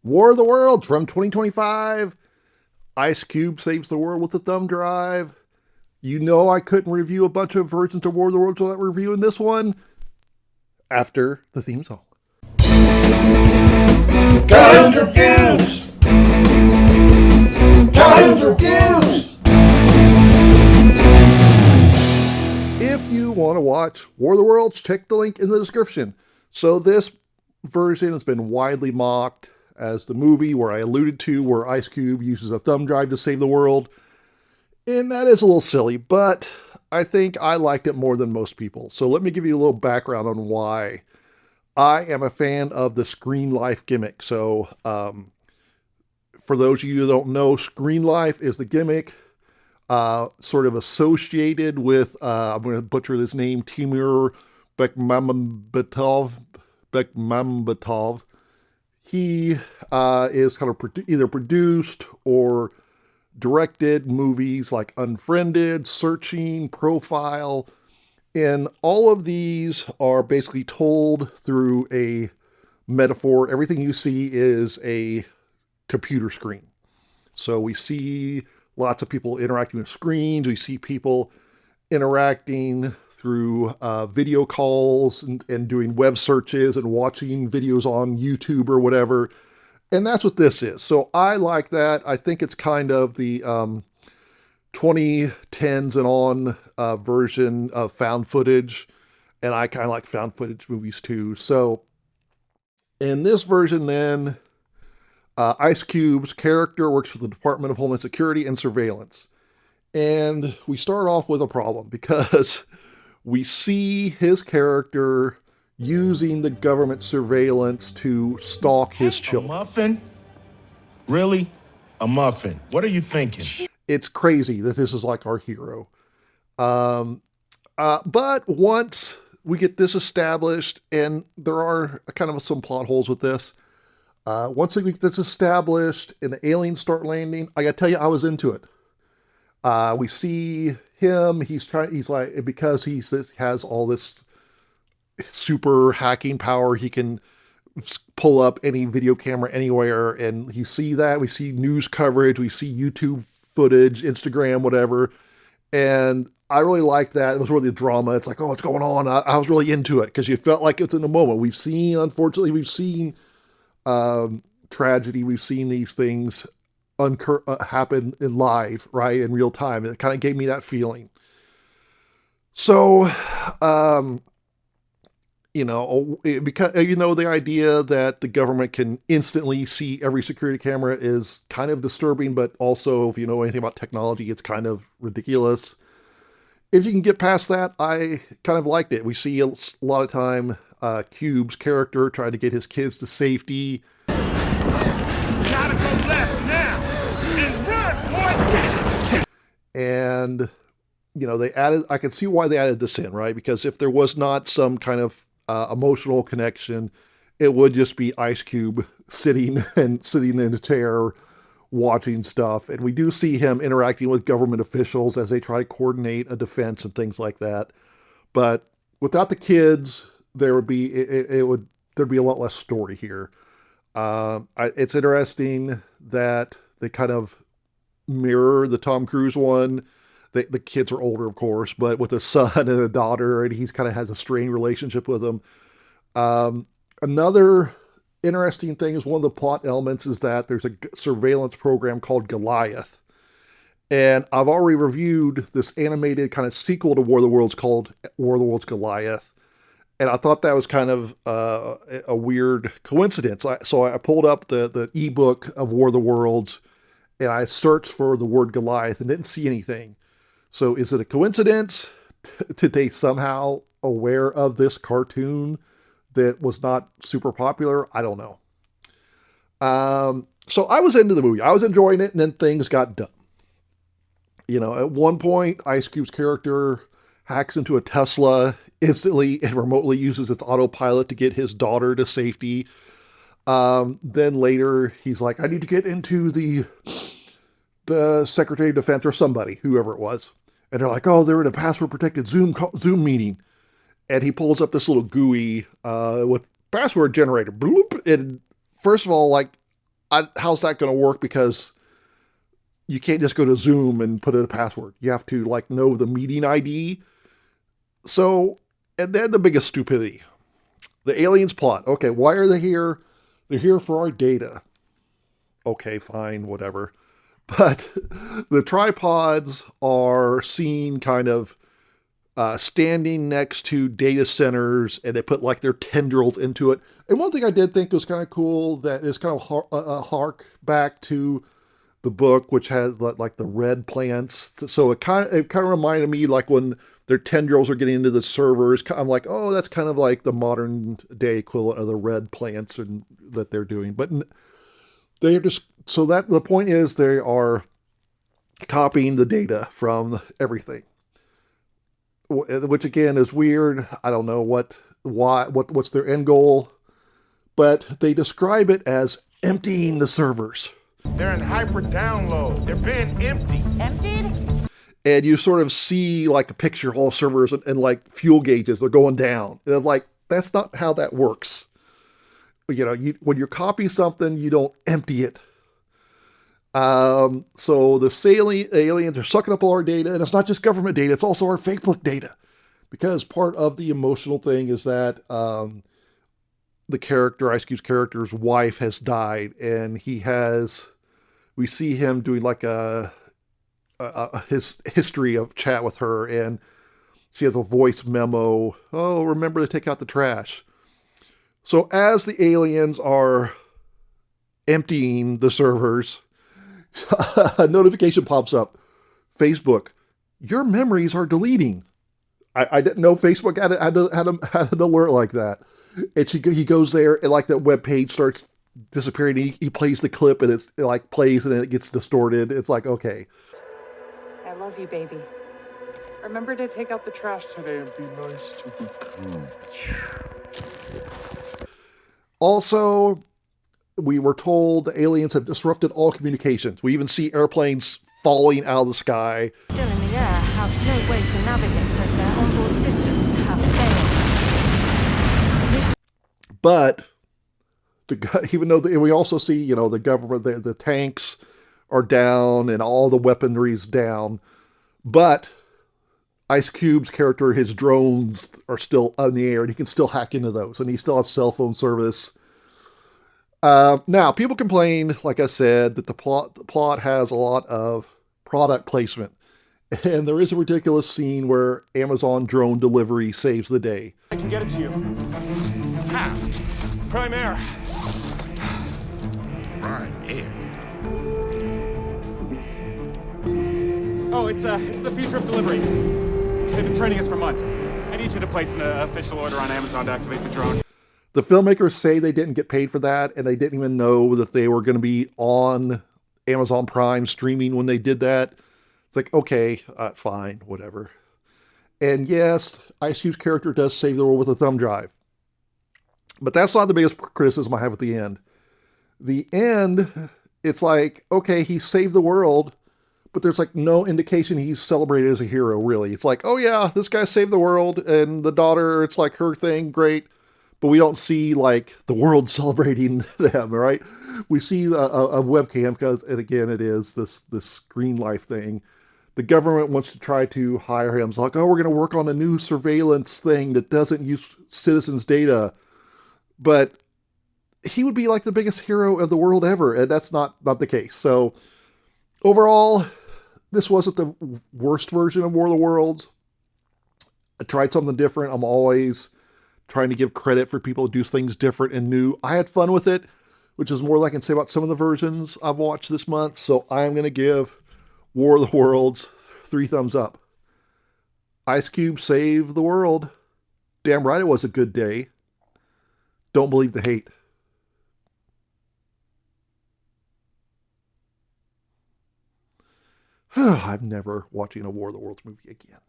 War of the Worlds from 2025. Ice Cube saves the world with the thumb drive. You know I couldn't review a bunch of versions of War of the Worlds without reviewing this one after the theme song. Cartoons Reviews! Cartoons Reviews! If you want to watch War of the Worlds, check the link in the description. So this version has been widely mocked as the movie where I alluded to, where Ice Cube uses a thumb drive to save the world. And that is a little silly, but I think I liked it more than most people. So let me give you a little background on why. I am a fan of the Screen Life gimmick. So for those of you who don't know, Screen Life is the gimmick sort of associated with, I'm going to butcher this name, Timur Bekmambetov. He is kind of either produced or directed movies like Unfriended, Searching, Profile, and all of these are basically told through a metaphor. Everything you see is a computer screen. So we see lots of people interacting with screens. We see people interacting through video calls and doing web searches and watching videos on YouTube or whatever. And that's what this is. So I like that. I think it's kind of the 2010s and on version of found footage. And I kind of like found footage movies too. So in this version then, Ice Cube's character works for the Department of Homeland Security and Surveillance. And we start off with a problem because we see his character using the government surveillance to stalk his children. A muffin? Really? A muffin? What are you thinking? It's crazy that this is like our hero. But once we get this established, and there are kind of some plot holes with this, once we get this established and the aliens start landing, I gotta tell you, I was into it. We see him, he's like, because he has all this super hacking power, he can pull up any video camera anywhere, and you see that, we see news coverage, we see YouTube footage, Instagram, whatever, and I really liked that. It was really a drama. It's like, oh, what's going on? I was really into it, because you felt like it's in the moment. Unfortunately, we've seen tragedy, we've seen these things happen in live, right, in real time, and it kind of gave me that feeling. So, because the idea that the government can instantly see every security camera is kind of disturbing, but also, if you know anything about technology, it's kind of ridiculous. If you can get past that, I kind of liked it. We see a lot of time Cube's character trying to get his kids to safety. Gotta go left now and run, boy. And I can see why they added this in, right? Because if there was not some kind of emotional connection, it would just be Ice Cube sitting in a chair watching stuff. And we do see him interacting with government officials as they try to coordinate a defense and things like that. But without the kids, there'd be a lot less story here. It's interesting that they kind of mirror the Tom Cruise one. The kids are older, of course, but with a son and a daughter, and he's kind of has a strained relationship with them. Another interesting thing is one of the plot elements is that there's a surveillance program called Goliath. And I've already reviewed this animated kind of sequel to War of the Worlds called War of the Worlds Goliath. And I thought that was kind of a weird coincidence. So I pulled up the ebook of War of the Worlds, and I searched for the word Goliath and didn't see anything. So is it a coincidence? Did they somehow aware of this cartoon that was not super popular? I don't know. So I was into the movie. I was enjoying it, and then things got dumb. At one point, Ice Cube's character hacks into a Tesla instantly and remotely uses its autopilot to get his daughter to safety. Then later, he's like, I need to get into the Secretary of Defense or somebody, whoever it was. And they're like, oh, they're in a password-protected Zoom meeting. And he pulls up this little GUI with password generator. Bloop. And first of all, like, how's that going to work? Because you can't just go to Zoom and put in a password. You have to like know the meeting ID. So, and then the biggest stupidity, the aliens plot. Okay, why are they here? They're here for our data. Okay, fine, whatever. But the tripods are seen kind of standing next to data centers, and they put like their tendrils into it. And one thing I did think was kind of cool that is kind of a hark back to the book, which has like the red plants. So it kind of reminded me like when their tendrils are getting into the servers. I'm like, oh, that's kind of like the modern day equivalent of the red plants and that they're doing. But they're just so that the point is they are copying the data from everything, which again is weird. I don't know what's their end goal, but they describe it as emptying the servers. They're in hyper download. They're being empty. Emptied? And you sort of see like a picture of all servers and like fuel gauges, they're going down. And I'm like, that's not how that works. You know, when you copy something, you don't empty it. So the aliens are sucking up all our data, and it's not just government data, it's also our Facebook data. Because part of the emotional thing is that the character, Ice Cube's character's wife has died, and we see him doing like his history of chat with her, and she has a voice memo. Oh, remember to take out the trash. So as the aliens are emptying the servers, a notification pops up. Facebook, your memories are deleting. I didn't know Facebook had an alert like that. And he goes there, and like that web page starts disappearing. He plays the clip, and it like plays, and it gets distorted. It's like, okay. I love you, baby. Remember to take out the trash today and be nice to the coach. Also, we were told the aliens have disrupted all communications. We even see airplanes falling out of the sky. Still in the air have no way to navigate as their onboard systems have failed. But even though we also see, you know, the government, the tanks are down and all the weaponry's down, but Ice Cube's character, his drones are still in the air, and he can still hack into those, and he still has cell phone service. Now, people complain, like I said, that the plot has a lot of product placement. And there is a ridiculous scene where Amazon drone delivery saves the day. I can get it to you. How? Prime Air. Right, here. Oh, it's the future of delivery. They've been training us for months. I need you to place an official order on Amazon to activate the drone. The filmmakers say they didn't get paid for that, and they didn't even know that they were going to be on Amazon Prime streaming when they did that. It's like, okay, fine, whatever. And yes, Ice Cube's character does save the world with a thumb drive. But that's not the biggest criticism I have at the end. The end, it's like, okay, he saved the world, but there's like no indication he's celebrated as a hero, really. It's like, oh yeah, this guy saved the world, and the daughter, it's like her thing, great. But we don't see like the world celebrating them, right? We see a webcam because, and again, it is this Green Life thing. The government wants to try to hire him. It's like, oh, we're going to work on a new surveillance thing that doesn't use citizens' data. But he would be like the biggest hero of the world ever, and that's not the case. So overall, this wasn't the worst version of War of the Worlds. I tried something different. I'm always trying to give credit for people who do things different and new. I had fun with it, which is more than I can say about some of the versions I've watched this month. So I'm going to give War of the Worlds 3 thumbs up. Ice Cube saved the world. Damn right it was a good day. Don't believe the hate. I'm never watching a War of the Worlds movie again.